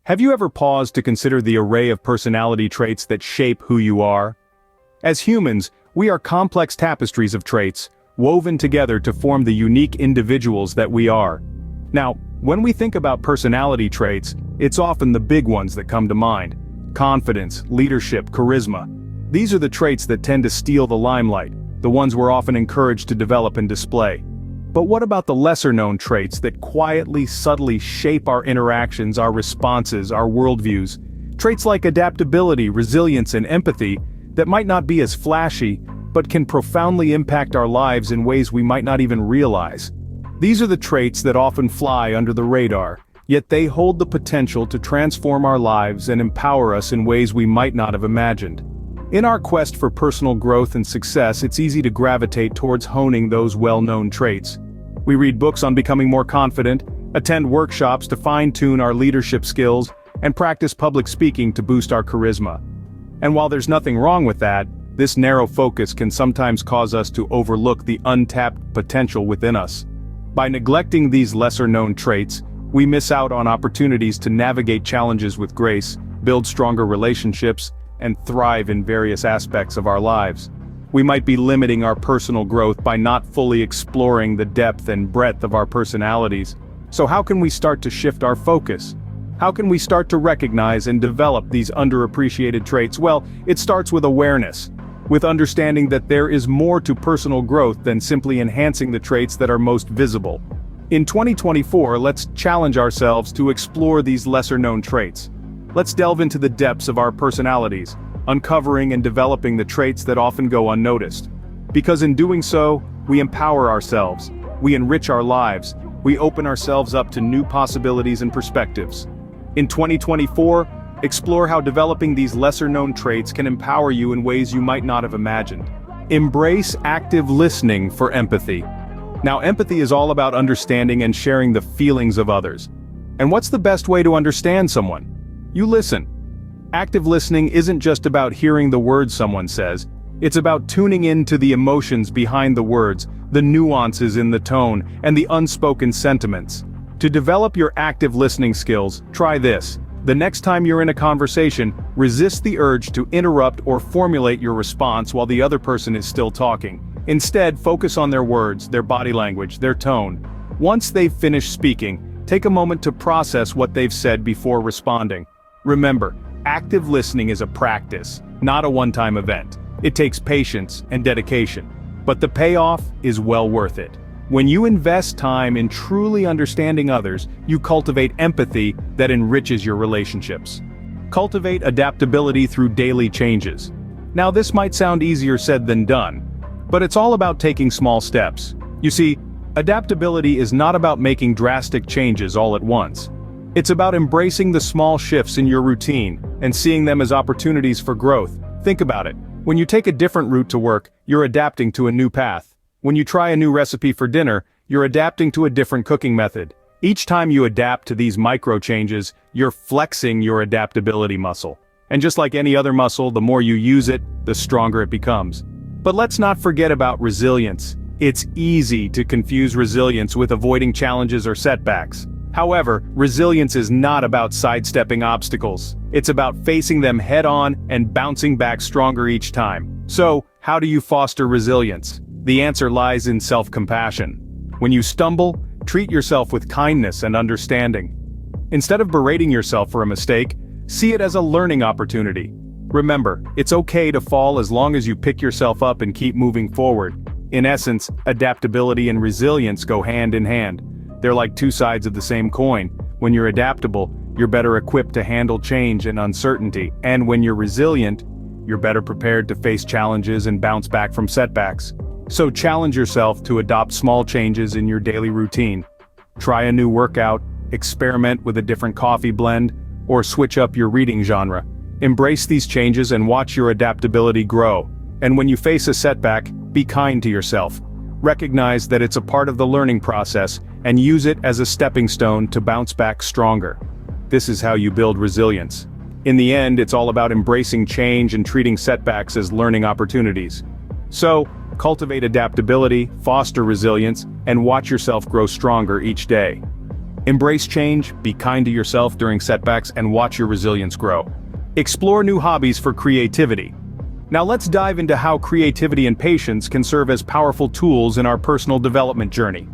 Have you ever paused to consider the array of personality traits that shape who you are? As humans, we are complex tapestries of traits, woven together to form the unique individuals that we are. Now, when we think about personality traits, it's often the big ones that come to mind. Confidence, leadership, charisma. These are the traits that tend to steal the limelight, the ones we're often encouraged to develop and display. But what about the lesser-known traits that quietly, subtly shape our interactions, our responses, our worldviews? Traits like adaptability, resilience, and empathy that might not be as flashy, but can profoundly impact our lives in ways we might not even realize. These are the traits that often fly under the radar, yet they hold the potential to transform our lives and empower us in ways we might not have imagined. In our quest for personal growth and success, it's easy to gravitate towards honing those well-known traits. We read books on becoming more confident, attend workshops to fine-tune our leadership skills, and practice public speaking to boost our charisma. And while there's nothing wrong with that, this narrow focus can sometimes cause us to overlook the untapped potential within us. By neglecting these lesser-known traits, we miss out on opportunities to navigate challenges with grace, build stronger relationships, and thrive in various aspects of our lives. We might be limiting our personal growth by not fully exploring the depth and breadth of our personalities. So how can we start to shift our focus? How can we start to recognize and develop these underappreciated traits? Well, it starts with awareness, with understanding that there is more to personal growth than simply enhancing the traits that are most visible. In 2024, let's challenge ourselves to explore these lesser-known traits. Let's delve into the depths of our personalities, uncovering and developing the traits that often go unnoticed. Because in doing so, we empower ourselves, we enrich our lives, we open ourselves up to new possibilities and perspectives. In 2024, explore how developing these lesser-known traits can empower you in ways you might not have imagined. Embrace active listening for empathy. Now, empathy is all about understanding and sharing the feelings of others. And what's the best way to understand someone? You listen. Active listening isn't just about hearing the words someone says, it's about tuning in to the emotions behind the words, the nuances in the tone, and the unspoken sentiments. To develop your active listening skills, try this. The next time you're in a conversation, resist the urge to interrupt or formulate your response while the other person is still talking. Instead, focus on their words, their body language, their tone. Once they've finished speaking, take a moment to process what they've said before responding. Remember, active listening is a practice, not a one-time event. It takes patience and dedication, but the payoff is well worth it. When you invest time in truly understanding others, you cultivate empathy that enriches your relationships. Cultivate adaptability through daily changes. Now, this might sound easier said than done, but it's all about taking small steps. You see, adaptability is not about making drastic changes all at once. It's about embracing the small shifts in your routine and seeing them as opportunities for growth. Think about it. When you take a different route to work, you're adapting to a new path. When you try a new recipe for dinner, you're adapting to a different cooking method. Each time you adapt to these micro changes, you're flexing your adaptability muscle. And just like any other muscle, the more you use it, the stronger it becomes. But let's not forget about resilience. It's easy to confuse resilience with avoiding challenges or setbacks. However, resilience is not about sidestepping obstacles. It's about facing them head-on and bouncing back stronger each time. So, how do you foster resilience? The answer lies in self-compassion. When you stumble, treat yourself with kindness and understanding. Instead of berating yourself for a mistake, see it as a learning opportunity. Remember, it's okay to fall as long as you pick yourself up and keep moving forward. In essence, adaptability and resilience go hand in hand. They're like two sides of the same coin. When you're adaptable, you're better equipped to handle change and uncertainty. And when you're resilient, you're better prepared to face challenges and bounce back from setbacks. So challenge yourself to adopt small changes in your daily routine. Try a new workout, experiment with a different coffee blend, or switch up your reading genre. Embrace these changes and watch your adaptability grow. And when you face a setback, be kind to yourself. Recognize that it's a part of the learning process and use it as a stepping stone to bounce back stronger. This is how you build resilience. In the end, it's all about embracing change and treating setbacks as learning opportunities. So, cultivate adaptability, foster resilience, and watch yourself grow stronger each day. Embrace change, be kind to yourself during setbacks, and watch your resilience grow. Explore new hobbies for creativity. Now let's dive into how creativity and patience can serve as powerful tools in our personal development journey.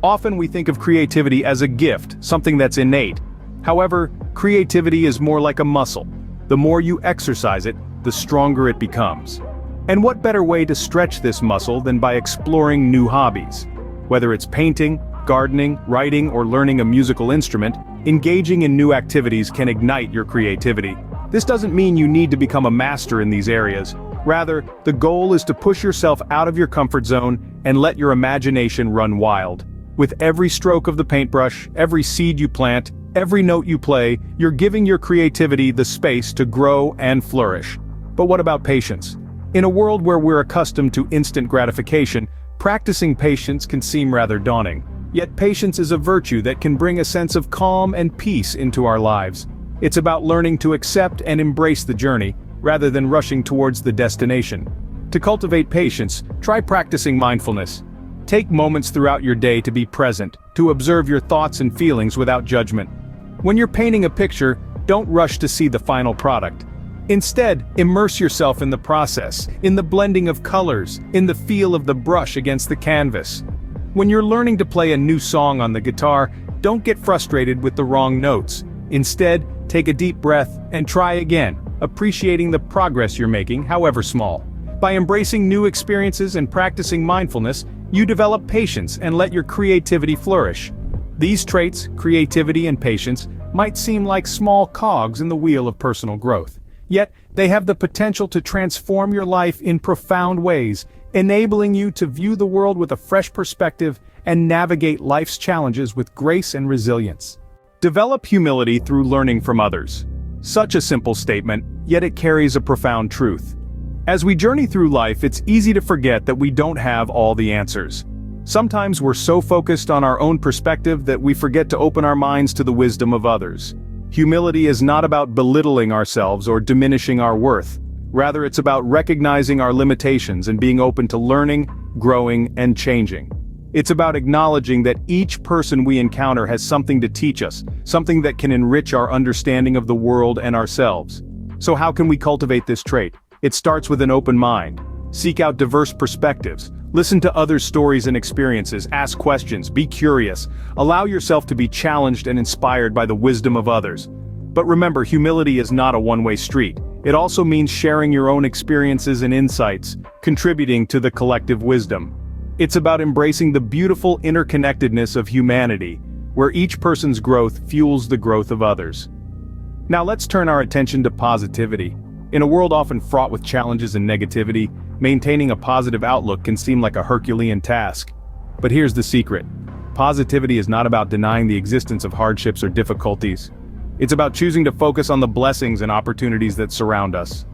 Often we think of creativity as a gift, something that's innate. However, creativity is more like a muscle. The more you exercise it, the stronger it becomes. And what better way to stretch this muscle than by exploring new hobbies? Whether it's painting, gardening, writing, or learning a musical instrument, engaging in new activities can ignite your creativity. This doesn't mean you need to become a master in these areas. Rather, the goal is to push yourself out of your comfort zone and let your imagination run wild. With every stroke of the paintbrush, every seed you plant, every note you play, you're giving your creativity the space to grow and flourish. But what about patience? In a world where we're accustomed to instant gratification, practicing patience can seem rather daunting. Yet patience is a virtue that can bring a sense of calm and peace into our lives. It's about learning to accept and embrace the journey, rather than rushing towards the destination. To cultivate patience, try practicing mindfulness. Take moments throughout your day to be present, to observe your thoughts and feelings without judgment. When you're painting a picture, don't rush to see the final product. Instead, immerse yourself in the process, in the blending of colors, in the feel of the brush against the canvas. When you're learning to play a new song on the guitar, don't get frustrated with the wrong notes. Instead, take a deep breath and try again, appreciating the progress you're making, however small. By embracing new experiences and practicing mindfulness, you develop patience and let your creativity flourish. These traits, creativity and patience, might seem like small cogs in the wheel of personal growth. Yet, they have the potential to transform your life in profound ways, enabling you to view the world with a fresh perspective and navigate life's challenges with grace and resilience. Develop humility through learning from others. Such a simple statement, yet it carries a profound truth. As we journey through life, it's easy to forget that we don't have all the answers. Sometimes we're so focused on our own perspective that we forget to open our minds to the wisdom of others. Humility is not about belittling ourselves or diminishing our worth. Rather, it's about recognizing our limitations and being open to learning, growing, and changing. It's about acknowledging that each person we encounter has something to teach us, something that can enrich our understanding of the world and ourselves. So how can we cultivate this trait? It starts with an open mind. Seek out diverse perspectives. Listen to others' stories and experiences, ask questions, be curious. Allow yourself to be challenged and inspired by the wisdom of others. But remember, humility is not a one-way street. It also means sharing your own experiences and insights, contributing to the collective wisdom. It's about embracing the beautiful interconnectedness of humanity, where each person's growth fuels the growth of others. Now let's turn our attention to positivity. In a world often fraught with challenges and negativity, maintaining a positive outlook can seem like a Herculean task. But here's the secret. Positivity is not about denying the existence of hardships or difficulties. It's about choosing to focus on the blessings and opportunities that surround us.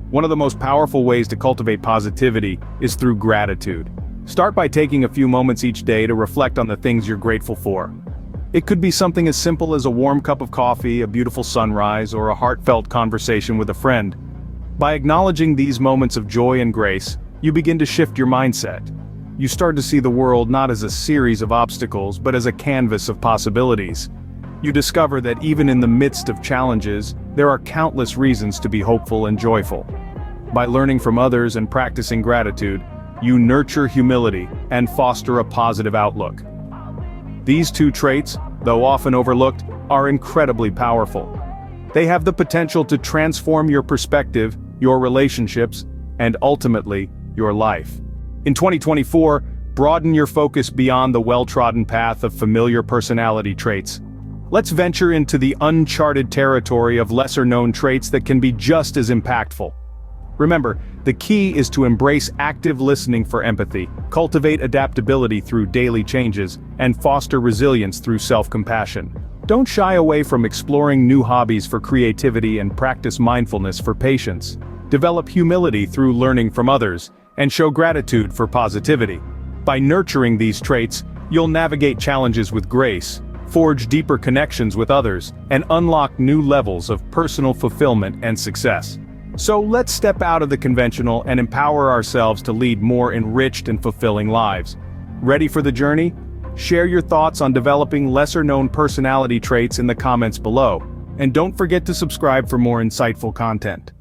One of the most powerful ways to cultivate positivity is through gratitude. Start by taking a few moments each day to reflect on the things you're grateful for. It could be something as simple as a warm cup of coffee, a beautiful sunrise, or a heartfelt conversation with a friend. By acknowledging these moments of joy and grace, you begin to shift your mindset. You start to see the world not as a series of obstacles, but as a canvas of possibilities. You discover that even in the midst of challenges, there are countless reasons to be hopeful and joyful. By learning from others and practicing gratitude, you nurture humility and foster a positive outlook. These two traits, though often overlooked, are incredibly powerful. They have the potential to transform your perspective, your relationships, and ultimately, your life. In 2024, broaden your focus beyond the well-trodden path of familiar personality traits. Let's venture into the uncharted territory of lesser-known traits that can be just as impactful. Remember, the key is to embrace active listening for empathy, cultivate adaptability through daily changes, and foster resilience through self-compassion. Don't shy away from exploring new hobbies for creativity and practice mindfulness for patience. Develop humility through learning from others, and show gratitude for positivity. By nurturing these traits, you'll navigate challenges with grace, forge deeper connections with others, and unlock new levels of personal fulfillment and success. So let's step out of the conventional and empower ourselves to lead more enriched and fulfilling lives. Ready for the journey? Share your thoughts on developing lesser-known personality traits in the comments below, and don't forget to subscribe for more insightful content.